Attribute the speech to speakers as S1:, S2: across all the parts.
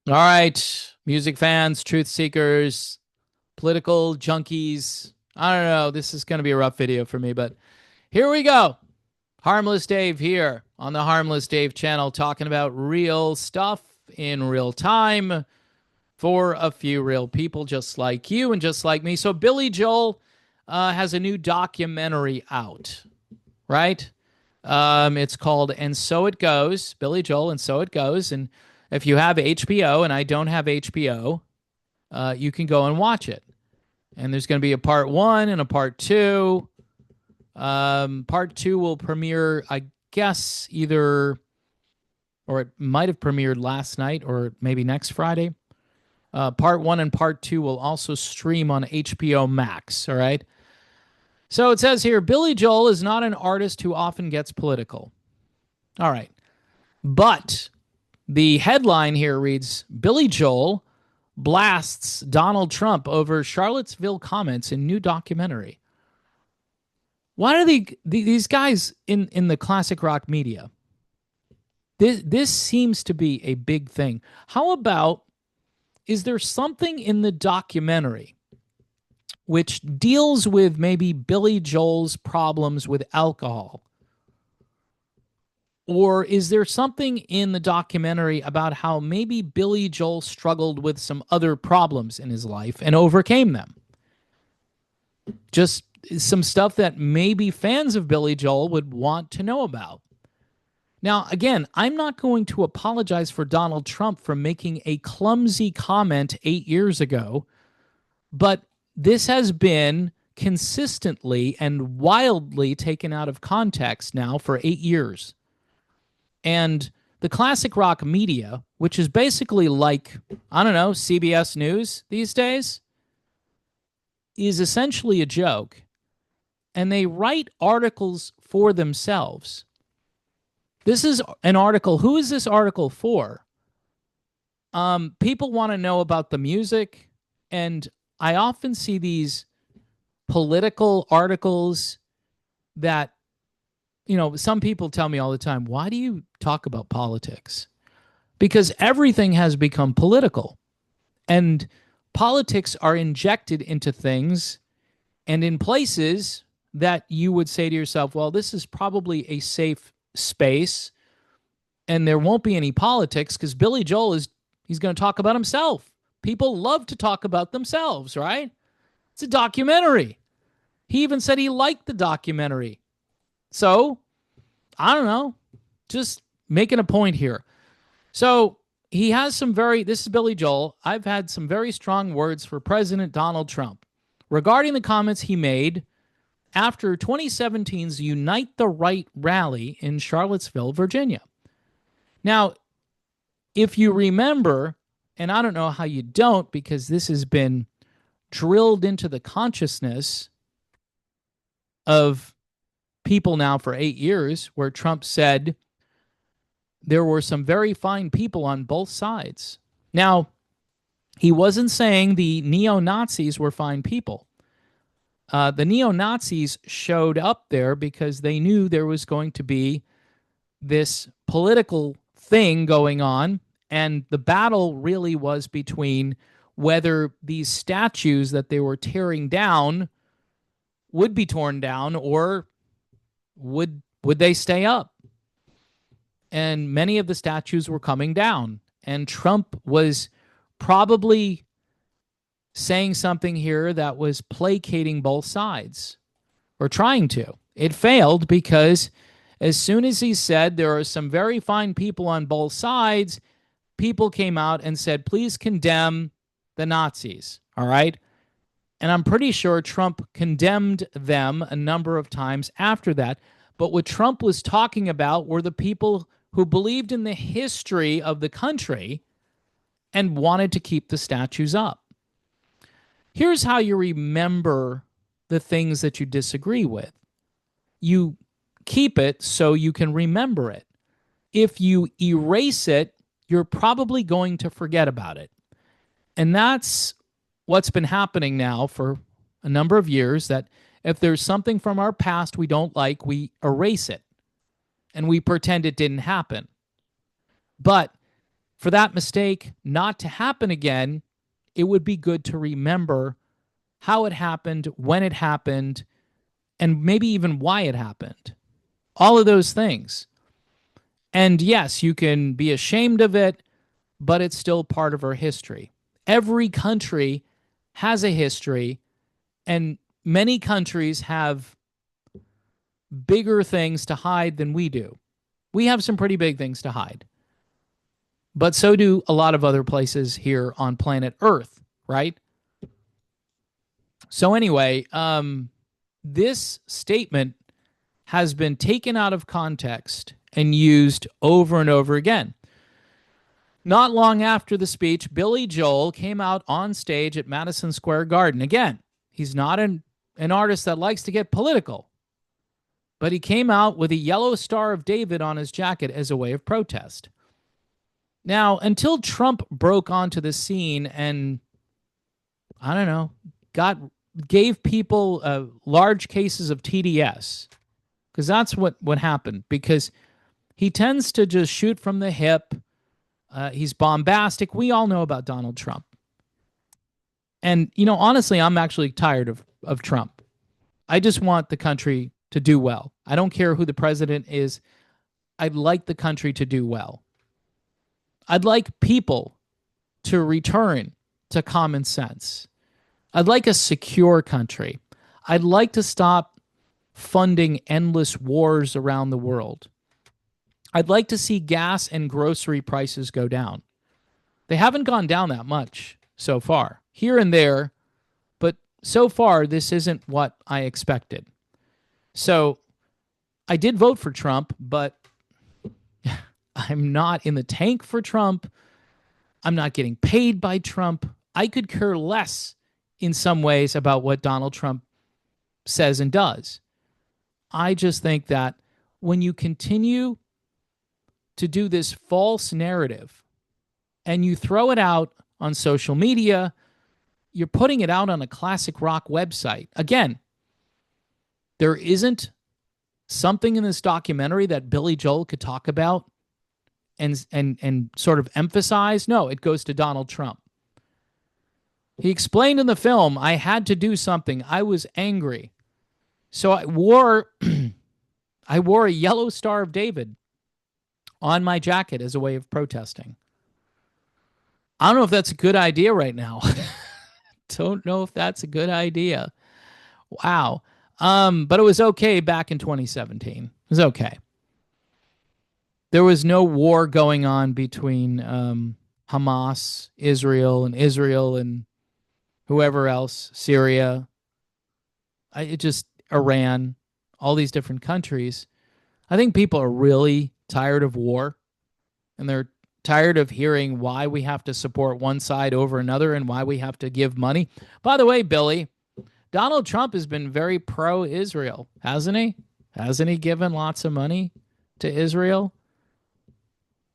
S1: All right, music fans, truth seekers, political junkies. I don't know. This is going to be a rough video for me, but here we go. Harmless Dave here on the Harmless Dave channel, talking about real stuff in real time for a few real people just like you and just like me. So, Billy Joel has a new documentary out, right? It's called And So It Goes, Billy Joel, And So It Goes. And if you have HBO, and I don't have HBO, you can go and watch it. And there's going to be a part one and a part two. Part two will premiere, I guess, either, or it might have premiered last night or maybe next Friday. Part one and part two will also stream on HBO Max. All right. So it says here Billy Joel is not an artist who often gets political. All right. But the headline here reads Billy Joel blasts Donald Trump over Charlottesville comments in new documentary. Why do these guys in the classic rock media? This seems to be a big thing. How about, is there something in the documentary which deals with maybe Billy Joel's problems with alcohol? Or is there something in the documentary about how maybe Billy Joel struggled with some other problems in his life and overcame them? Just some stuff that maybe fans of Billy Joel would want to know about. Now, again, I'm not going to apologize for Donald Trump for making a clumsy comment 8 years ago, but this has been consistently and wildly taken out of context now for 8 years. And the classic rock media, which is basically like, I don't know, CBS News these days, is essentially a joke. And they write articles for themselves. This is an article. Who is this article for? People want to know about the music, and I often see these political articles that, you know, some people tell me all the time, why do you talk about politics? Because everything has become political, and politics are injected into things and in places that you would say to yourself, well, this is probably a safe space and there won't be any politics because Billy Joel he's going to talk about himself. People love to talk about themselves, right? It's a documentary. He even said he liked the documentary. So, I don't know, just making a point here. So, he has this is Billy Joel. I've had some very strong words for President Donald Trump regarding the comments he made after 2017's Unite the Right rally in Charlottesville, Virginia. Now, if you remember, and I don't know how you don't, because this has been drilled into the consciousness of people now for 8 years, where Trump said there were some very fine people on both sides. Now, he wasn't saying the neo-Nazis were fine people. The neo-Nazis showed up there because they knew there was going to be this political thing going on, and the battle really was between whether these statues that they were tearing down would be torn down or would they stay up. And many of the statues were coming down, and Trump was probably saying something here that was placating both sides, or trying to. It failed because as soon as he said there are some very fine people on both sides, people came out and said, please condemn the Nazis, all right? And I'm pretty sure Trump condemned them a number of times after that. But what Trump was talking about were the people who believed in the history of the country and wanted to keep the statues up. Here's how you remember the things that you disagree with. You keep it so you can remember it. If you erase it, you're probably going to forget about it. And that's what's been happening now for a number of years, that if there's something from our past we don't like, we erase it and we pretend it didn't happen. But for that mistake not to happen again, it would be good to remember how it happened, when it happened, and maybe even why it happened. All of those things. And yes, you can be ashamed of it, but it's still part of our history. Every country has a history, and many countries have bigger things to hide than we do. We have some pretty big things to hide, but so do a lot of other places here on planet Earth, right? So anyway, this statement has been taken out of context and used over and over again. Not long after the speech, Billy Joel came out on stage at Madison Square Garden. Again, he's not an artist that likes to get political, but he came out with a yellow Star of David on his jacket as a way of protest. Now, until Trump broke onto the scene and, I don't know, gave people large cases of TDS, because that's what happened, because he tends to just shoot from the hip. He's bombastic. We all know about Donald Trump. And, honestly, I'm actually tired of Trump. I just want the country to do well. I don't care who the president is. I'd like the country to do well. I'd like people to return to common sense. I'd like a secure country. I'd like to stop funding endless wars around the world. I'd like to see gas and grocery prices go down. They haven't gone down that much so far, here and there, but so far this isn't what I expected. So I did vote for Trump, but I'm not in the tank for Trump. I'm not getting paid by Trump. I could care less in some ways about what Donald Trump says and does. I just think that when you continue to do this false narrative and you throw it out on social media, you're putting it out on a classic rock website. Again, there isn't something in this documentary that Billy Joel could talk about and sort of emphasize. No, it goes to Donald Trump. He explained in the film, I had to do something. I was angry. So I wore a yellow Star of David on my jacket as a way of protesting. I don't know if that's a good idea right now. Don't know if that's a good idea. Wow. But it was okay back in 2017. It was okay. There was no war going on between Hamas, Israel and whoever else, Syria. Iran, all these different countries. I think people are really tired of war, and they're tired of hearing why we have to support one side over another and why we have to give money. By the way, Billy, Donald Trump has been very pro-Israel, hasn't he? Hasn't he given lots of money to Israel?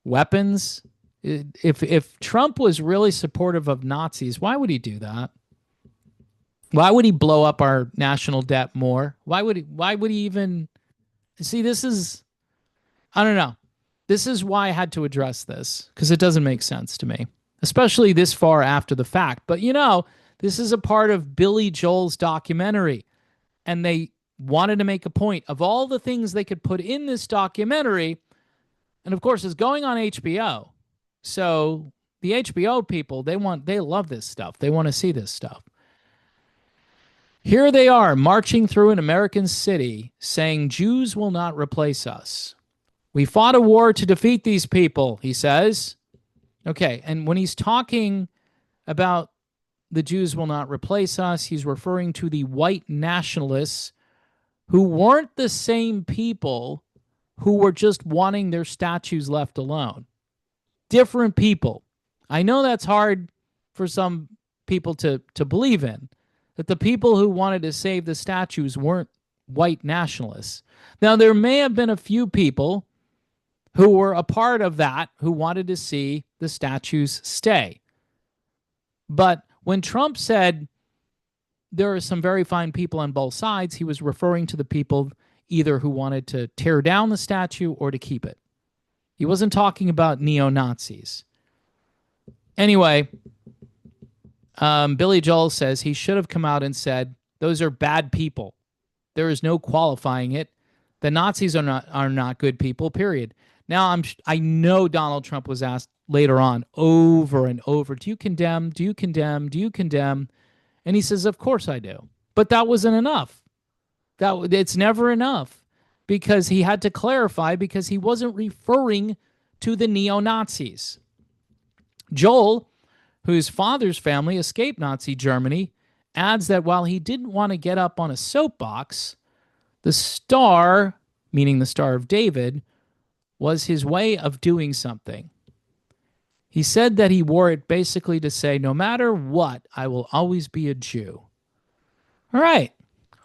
S1: Weapons? If Trump was really supportive of Nazis, why would he do that? Why would he blow up our national debt more? Why would he even see? This is, I don't know. This is why I had to address this, because it doesn't make sense to me, especially this far after the fact. But this is a part of Billy Joel's documentary, and they wanted to make a point of all the things they could put in this documentary. And of course, it's going on HBO. So the HBO people, they love this stuff. They want to see this stuff. Here they are marching through an American city saying Jews will not replace us. We fought a war to defeat these people, he says. Okay, and when he's talking about the Jews will not replace us, he's referring to the white nationalists who weren't the same people who were just wanting their statues left alone. Different people. I know that's hard for some people to believe in, that the people who wanted to save the statues weren't white nationalists. Now, there may have been a few people who were a part of that who wanted to see the statues stay. But when Trump said there are some very fine people on both sides, he was referring to the people either who wanted to tear down the statue or to keep it. He wasn't talking about neo-Nazis. Anyway, Billy Joel says he should have come out and said, those are bad people. There is no qualifying it. The Nazis are not good people, period. Now I know Donald Trump was asked later on over and over, do you condemn? Do you condemn? Do you condemn? And he says, of course I do. But that wasn't enough. That it's never enough because he had to clarify because he wasn't referring to the neo-Nazis. Joel, whose father's family escaped Nazi Germany, adds that while he didn't want to get up on a soapbox, the star, meaning the Star of David, was his way of doing something. He said that he wore it basically to say, no matter what, I will always be a Jew. All right.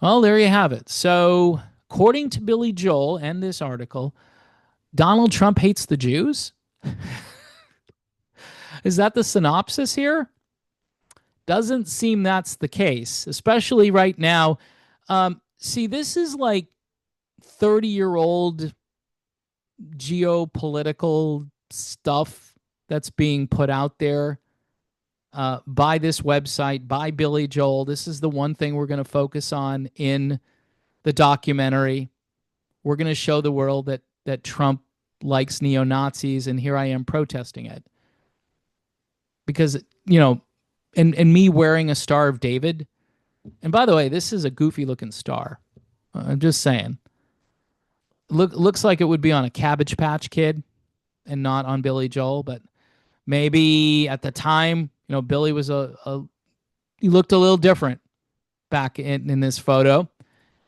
S1: Well, there you have it. So, according to Billy Joel and this article, Donald Trump hates the Jews? Is that the synopsis here? Doesn't seem that's the case, especially right now. See, this is like 30-year-old geopolitical stuff that's being put out there by this website, by Billy Joel. This is the one thing we're going to focus on in the documentary. We're going to show the world that Trump likes neo-Nazis, and here I am protesting it. Because, and me wearing a Star of David, and by the way, this is a goofy-looking star. I'm just saying. Looks like it would be on a Cabbage Patch Kid and not on Billy Joel, but maybe at the time, Billy was he looked a little different back in this photo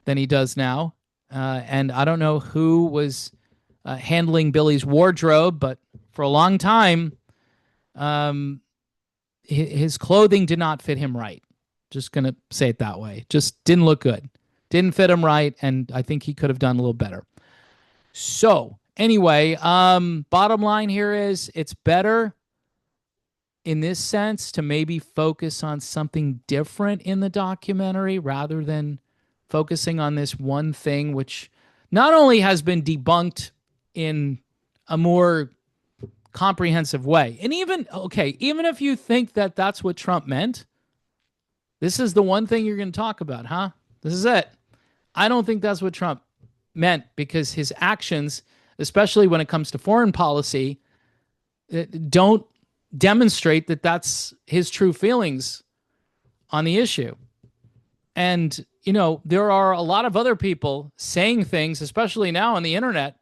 S1: than he does now. And I don't know who was handling Billy's wardrobe, but for a long time, his clothing did not fit him right. Just going to say it that way. Just didn't look good. Didn't fit him right, and I think he could have done a little better. So, anyway, bottom line here is it's better in this sense to maybe focus on something different in the documentary rather than focusing on this one thing, which not only has been debunked in a more comprehensive way. And even if you think that that's what Trump meant, this is the one thing you're going to talk about, huh? This is it. I don't think that's what Trump meant because his actions, especially when it comes to foreign policy, don't demonstrate that that's his true feelings on the issue. And, there are a lot of other people saying things, especially now on the internet,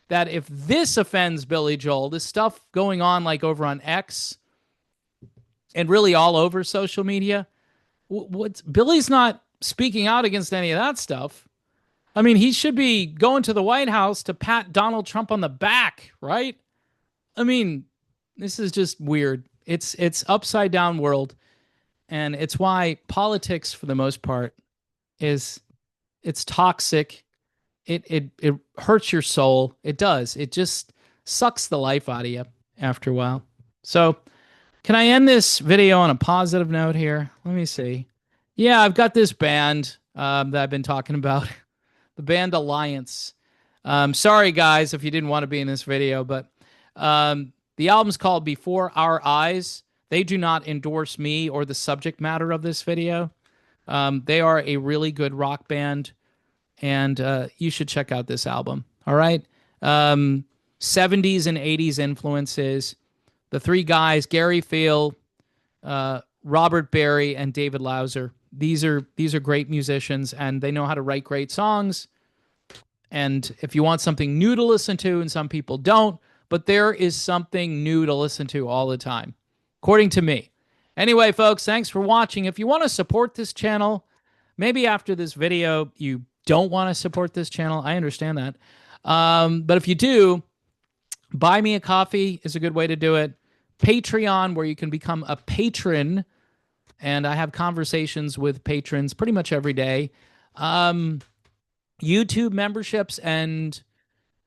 S1: that if this offends Billy Joel, this stuff going on like over on X and really all over social media, Billy's not speaking out against any of that stuff. I mean, he should be going to the White House to pat Donald Trump on the back, right? I mean, this is just weird. It's upside down world, and it's why politics, for the most part, it's toxic. It hurts your soul. It does. It just sucks the life out of you after a while. So, can I end this video on a positive note here? Let me see. Yeah, I've got this band that I've been talking about, the band Alliance. Sorry, guys, if you didn't want to be in this video, but the album's called Before Our Eyes. They do not endorse me or the subject matter of this video. They are a really good rock band, and you should check out this album. All right? 70s and 80s influences. The three guys, Gary Field, Robert Barry, and David Lauser. These are great musicians, and they know how to write great songs. And if you want something new to listen to, and some people don't, but there is something new to listen to all the time, according to me. Anyway, folks, thanks for watching. If you want to support this channel, maybe after this video you don't want to support this channel, I understand that. But if you do, buy me a coffee is a good way to do it. Patreon, where you can become a patron, and I have conversations with patrons pretty much every day. YouTube memberships and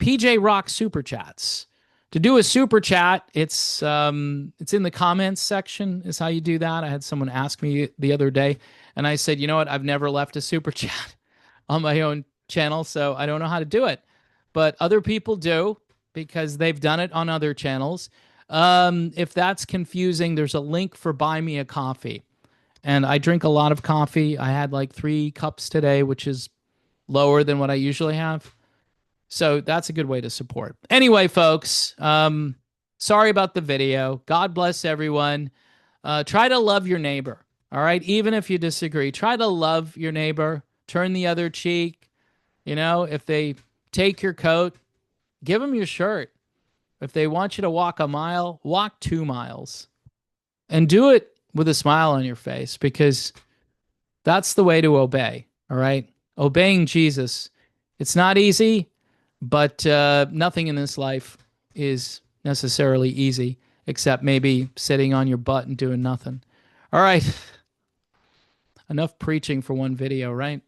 S1: PJ Rock Super Chats. To do a super chat, it's in the comments section is how you do that. I had someone ask me the other day, and I said, you know what? I've never left a super chat on my own channel, so I don't know how to do it. But other people do because they've done it on other channels. If that's confusing, there's a link for Buy Me a Coffee. And I drink a lot of coffee. I had like 3 cups today, which is lower than what I usually have. So that's a good way to support. Anyway, folks, sorry about the video. God bless everyone. Try to love your neighbor. All right. Even if you disagree, try to love your neighbor. Turn the other cheek. You know, if they take your coat, give them your shirt. If they want you to walk a mile, walk 2 miles and do it with a smile on your face because that's the way to obey. All right. Obeying Jesus. It's not easy, but nothing in this life is necessarily easy except maybe sitting on your butt and doing nothing. All right. Enough preaching for one video, right?